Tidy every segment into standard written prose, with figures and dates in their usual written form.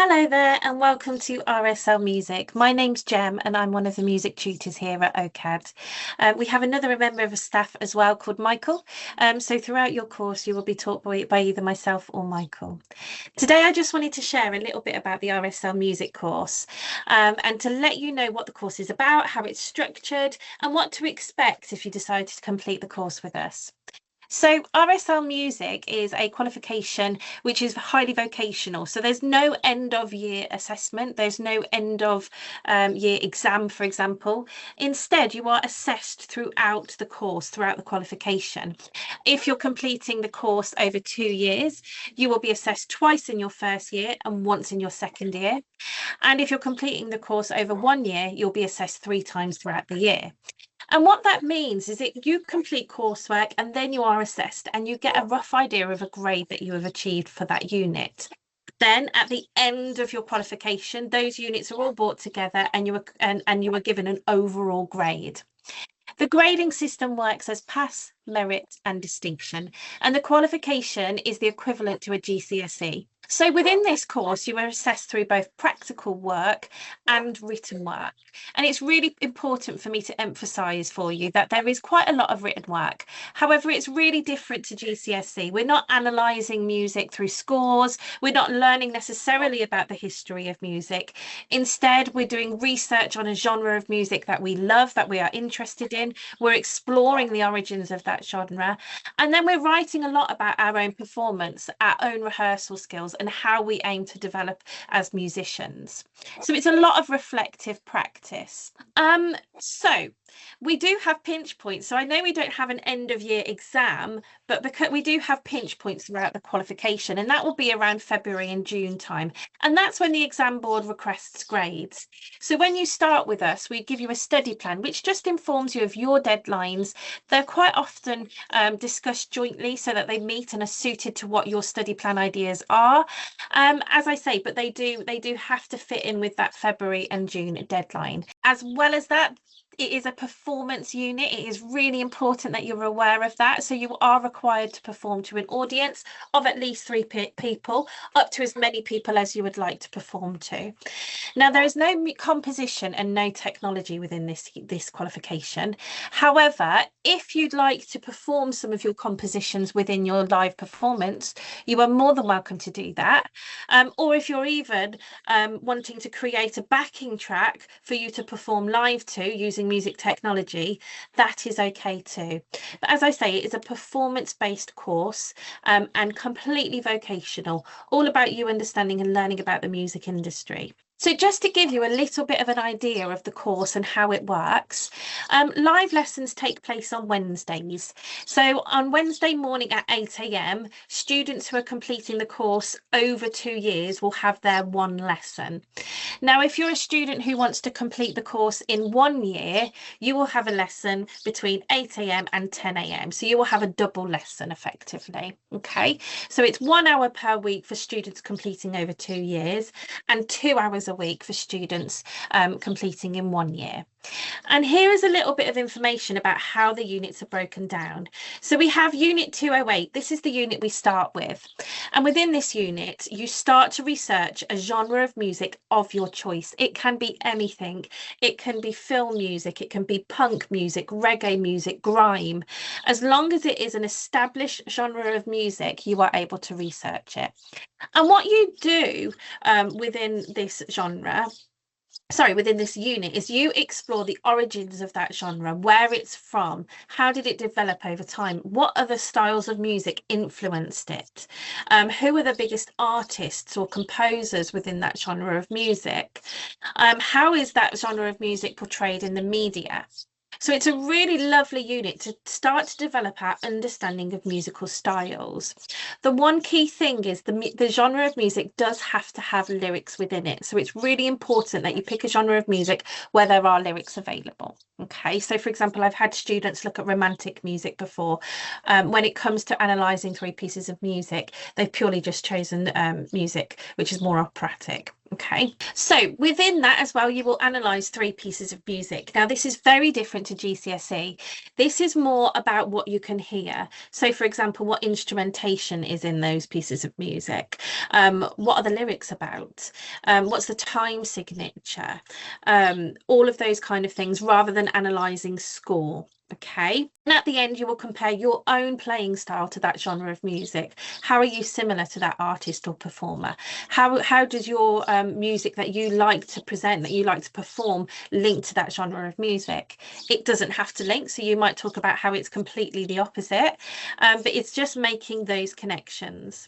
Hello there and welcome to RSL Music. My name's Jem and I'm one of the music tutors here at OCAD. We have another member of staff as well called Michael. So throughout your course you will be taught by either myself or Michael. Today I just wanted to share a little bit about the RSL Music course and to let you know what the course is about, how it's structured and what to expect if you decide to complete the course with us. So RSL Music is a qualification which is highly vocational. So there's no end of year assessment. There's no end of year exam, for example. Instead, you are assessed throughout the course, throughout the qualification. If you're completing the course over 2 years, you will be assessed twice in your first year and once in your second year. And if you're completing the course over 1 year, you'll be assessed 3 times throughout the year. And what that means is that you complete coursework and then you are assessed and you get a rough idea of a grade that you have achieved for that unit. Then at the end of your qualification, those units are all brought together and you are given an overall grade. The grading system works as pass, merit and distinction, and the qualification is the equivalent to a GCSE. So within this course, you are assessed through both practical work and written work. And it's really important for me to emphasise for you that there is quite a lot of written work. However, it's really different to GCSE. We're not analysing music through scores. We're not learning necessarily about the history of music. Instead, we're doing research on a genre of music that we love, that we are interested in. We're exploring the origins of that genre. And then we're writing a lot about our own performance, our own rehearsal skills, and how we aim to develop as musicians. So it's a lot of reflective practice. So we do have pinch points. So I know we don't have an end of year exam, but because we do have pinch points throughout the qualification, and that will be around February and June time. And that's when the exam board requests grades. So when you start with us, we give you a study plan, which just informs you of your deadlines. They're quite often discussed jointly so that they meet and are suited to what your study plan ideas are. As I say, but they do have to fit in with that February and June deadline. As well as that, it is a performance unit. It is really important that you're aware of that. So you are required to perform to an audience of at least 3 people, up to as many people as you would like to perform to. Now, there is no composition and no technology within this qualification. However, if you'd like to perform some of your compositions within your live performance, you are more than welcome to do that. Or if you're even wanting to create a backing track for you to perform live to using music technology, that is okay too. But as I say, it is a performance-based course and completely vocational, all about you understanding and learning about the music industry. So just to give you a little bit of an idea of the course and how it works, live lessons take place on Wednesdays. So on Wednesday morning at 8 a.m, students who are completing the course over 2 years will have their one lesson. Now, if you're a student who wants to complete the course in 1 year, you will have a lesson between 8 a.m. and 10 a.m. So you will have a double lesson effectively. Okay, so it's 1 hour per week for students completing over 2 years and 2 hours a week for students completing in 1 year. And here is a little bit of information about how the units are broken down. So we have Unit 208. This is the unit we start with. And within this unit, you start to research a genre of music of your choice. It can be anything. It can be film music. It can be punk music, reggae music, grime. As long as it is an established genre of music, you are able to research it. And what you do within this unit is you explore the origins of that genre, where it's from, how did it develop over time, what other styles of music influenced it, who are the biggest artists or composers within that genre of music, how is that genre of music portrayed in the media. So it's a really lovely unit to start to develop our understanding of musical styles. The one key thing is the genre of music does have to have lyrics within it. So it's really important that you pick a genre of music where there are lyrics available. Okay, so for example, I've had students look at romantic music before. When it comes to analysing 3 pieces of music, they've purely just chosen music which is more operatic. Okay, so within that as well, you will analyse 3 pieces of music. Now, this is very different to GCSE. This is more about what you can hear. So, for example, what instrumentation is in those pieces of music? What are the lyrics about? What's the time signature? All of those kind of things, rather than analysing score. Okay, and at the end, you will compare your own playing style to that genre of music. How are you similar to that artist or performer? How does your music that you like to present, that you like to perform, link to that genre of music? It doesn't have to link, so you might talk about how it's completely the opposite, but it's just making those connections.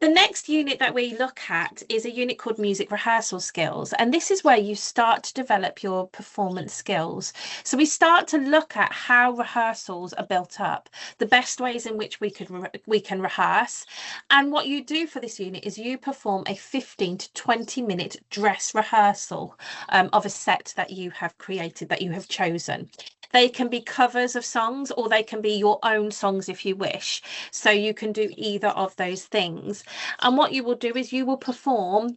The next unit that we look at is a unit called music rehearsal skills, and this is where you start to develop your performance skills. So we start to look at how rehearsals are built up, the best ways in which we can rehearse, and what you do for this unit is you perform a 15 to 20-minute dress rehearsal of a set that you have created, that you have chosen. They can be covers of songs, or they can be your own songs if you wish. So you can do either of those things. And what you will do is you will perform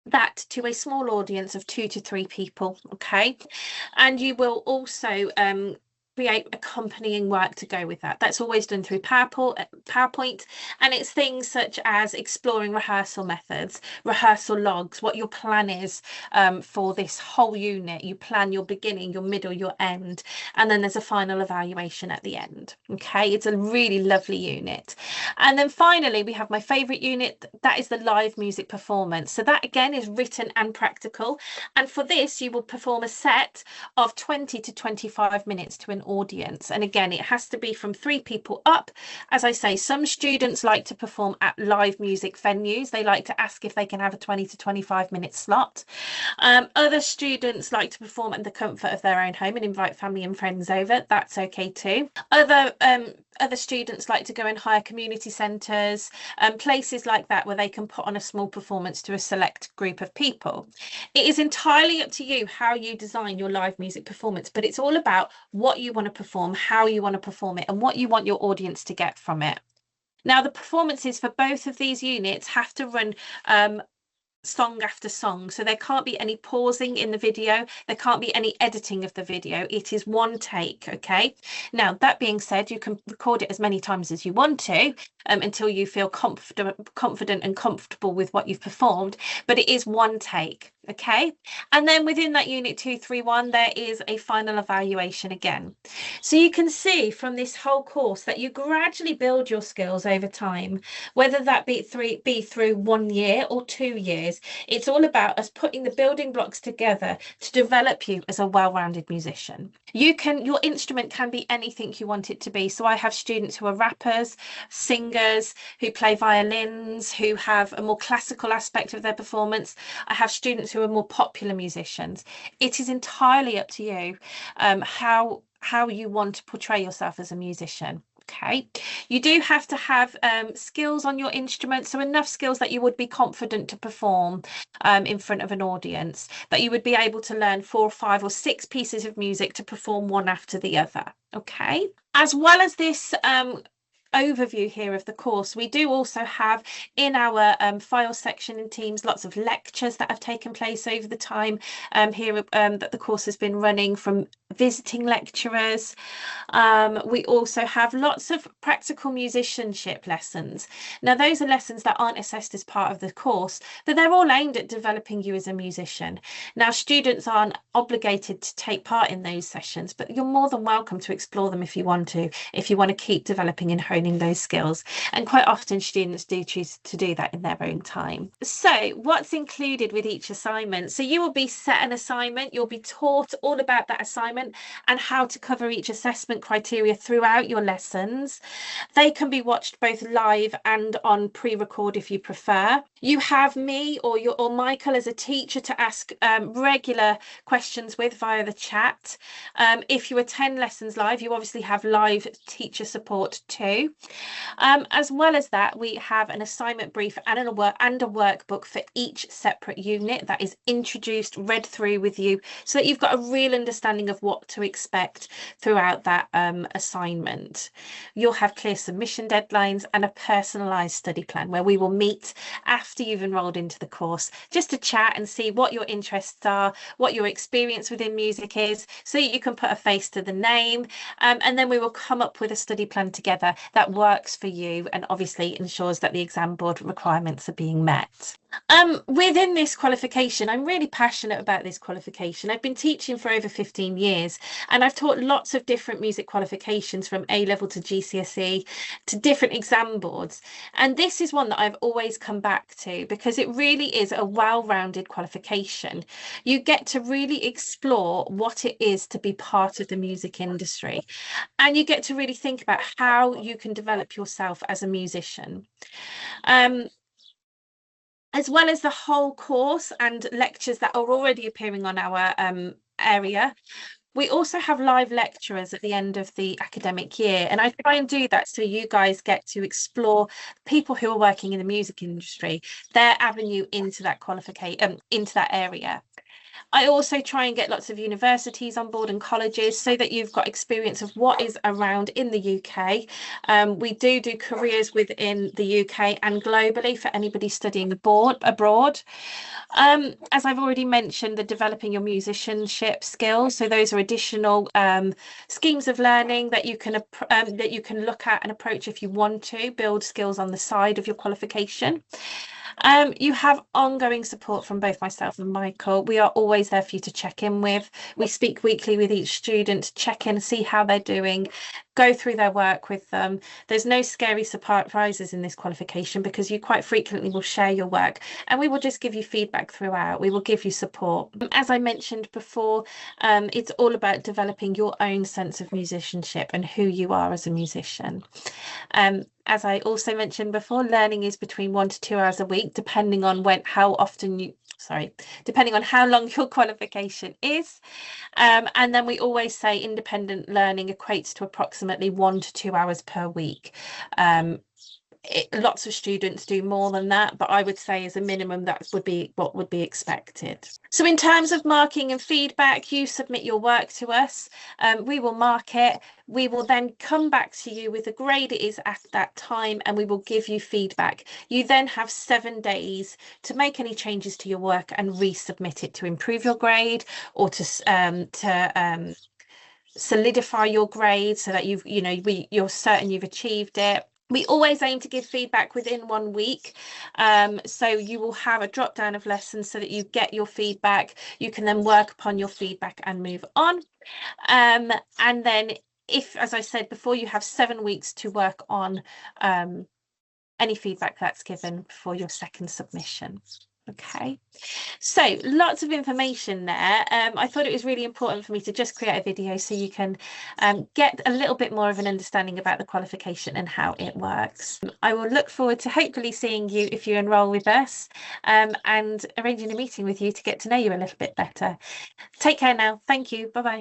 that to a small audience of 2 to 3 people. Okay. And you will also create accompanying work to go with that. That's always done through PowerPoint, and it's things such as exploring rehearsal methods, rehearsal logs, what your plan is for this whole unit. You plan your beginning, your middle, your end, and then there's a final evaluation at the end. Okay, it's a really lovely unit. And then finally, we have my favorite unit, that is the live music performance. So that again is written and practical, and for this you will perform a set of 20 to 25 minutes to an audience, and again it has to be from 3 people up. As I say, some students like to perform at live music venues. They like to ask if they can have a 20 to 25-minute slot. Other students like to perform in the comfort of their own home and invite family and friends over. That's okay too. Other students like to go and hire community centres, places like that where they can put on a small performance to a select group of people. It is entirely up to you how you design your live music performance, but it's all about what you want to perform, how you want to perform it, and what you want your audience to get from it. Now, the performances for both of these units have to run song after song, so there can't be any pausing in the video, there can't be any editing of the video. It is one take. Okay, now that being said, you can record it as many times as you want to until you feel confident and comfortable with what you've performed, but it is one take. Okay, and then within that unit 231 there is a final evaluation again. So you can see from this whole course that you gradually build your skills over time, whether that be through 1 year or 2 years. It's all about us putting the building blocks together to develop you as a well-rounded musician. Your instrument can be anything you want it to be. So I have students who are rappers, singers, who play violins, who have a more classical aspect of their performance. I have students who are more popular musicians. It is entirely up to you how you want to portray yourself as a musician. Okay, you do have to have skills on your instrument, so enough skills that you would be confident to perform in front of an audience, that you would be able to learn 4, 5 or 6 pieces of music to perform one after the other. Okay, as well as this overview here of the course, we do also have in our file section in Teams lots of lectures that have taken place over the time here that the course has been running, from visiting lecturers. We also have lots of practical musicianship lessons. Now those are lessons that aren't assessed as part of the course, but they're all aimed at developing you as a musician. Now students aren't obligated to take part in those sessions, but you're more than welcome to explore them if you want to keep developing and honing those skills. And quite often students do choose to do that in their own time. So what's included with each assignment? So you will be set an assignment, you'll be taught all about that assignment and how to cover each assessment criteria throughout your lessons. They can be watched both live and on pre-record if you prefer. You have me or Michael as a teacher to ask regular questions with via the chat. If you attend lessons live, you obviously have live teacher support too. you. As well as that, we have an assignment brief and a workbook for each separate unit that is introduced, read through with you, so that you've got a real understanding of what to expect throughout that assignment. You'll have clear submission deadlines and a personalised study plan where we will meet after you've enrolled into the course just to chat and see what your interests are, what your experience within music is, so you can put a face to the name, and then we will come up with a study plan together that works for you and obviously ensures that the exam board requirements are being met. Within this qualification, I'm really passionate about this qualification. I've been teaching for over 15 years and I've taught lots of different music qualifications from A-level to GCSE to different exam boards. And this is one that I've always come back to because it really is a well-rounded qualification. You get to really explore what it is to be part of the music industry. And you get to really think about how you can develop yourself as a musician. As well as the whole course and lectures that are already appearing on our area, we also have live lecturers at the end of the academic year. And I try and do that so you guys get to explore people who are working in the music industry, their avenue into that into that area. I also try and get lots of universities on board and colleges so that you've got experience of what is around in the UK. We do careers within the UK and globally for anybody studying abroad. As I've already mentioned, the developing your musicianship skills. So those are additional schemes of learning that you can look at and approach if you want to build skills on the side of your qualification. You have ongoing support from both myself and Michael. We are always there for you to check in with. We speak weekly with each student, check in, see how they're doing, go through their work with them. There's no scary surprises in this qualification because you quite frequently will share your work and we will just give you feedback throughout. We will give you support. As I mentioned before, it's all about developing your own sense of musicianship and who you are as a musician. As I also mentioned before, learning is between 1 to 2 hours a week, depending on depending on how long your qualification is. And then we always say independent learning equates to approximately 1 to 2 hours per week. Lots of students do more than that, but I would say as a minimum that would be what would be expected. So in terms of marking and feedback, you submit your work to us, we will mark it, we will then come back to you with the grade it is at that time and we will give you feedback. You then have 7 days to make any changes to your work and resubmit it to improve your grade or to solidify your grade so that you're certain you've achieved it. We always aim to give feedback within 1 week. So you will have a drop down of lessons so that you get your feedback. You can then work upon your feedback and move on. And then if, as I said before, you have 7 weeks to work on any feedback that's given for your second submission. Okay, so lots of information there. I thought it was really important for me to just create a video so you can get a little bit more of an understanding about the qualification and how it works. I will look forward to hopefully seeing you if you enroll with us and arranging a meeting with you to get to know you a little bit better. Take care now. Thank you. Bye-bye.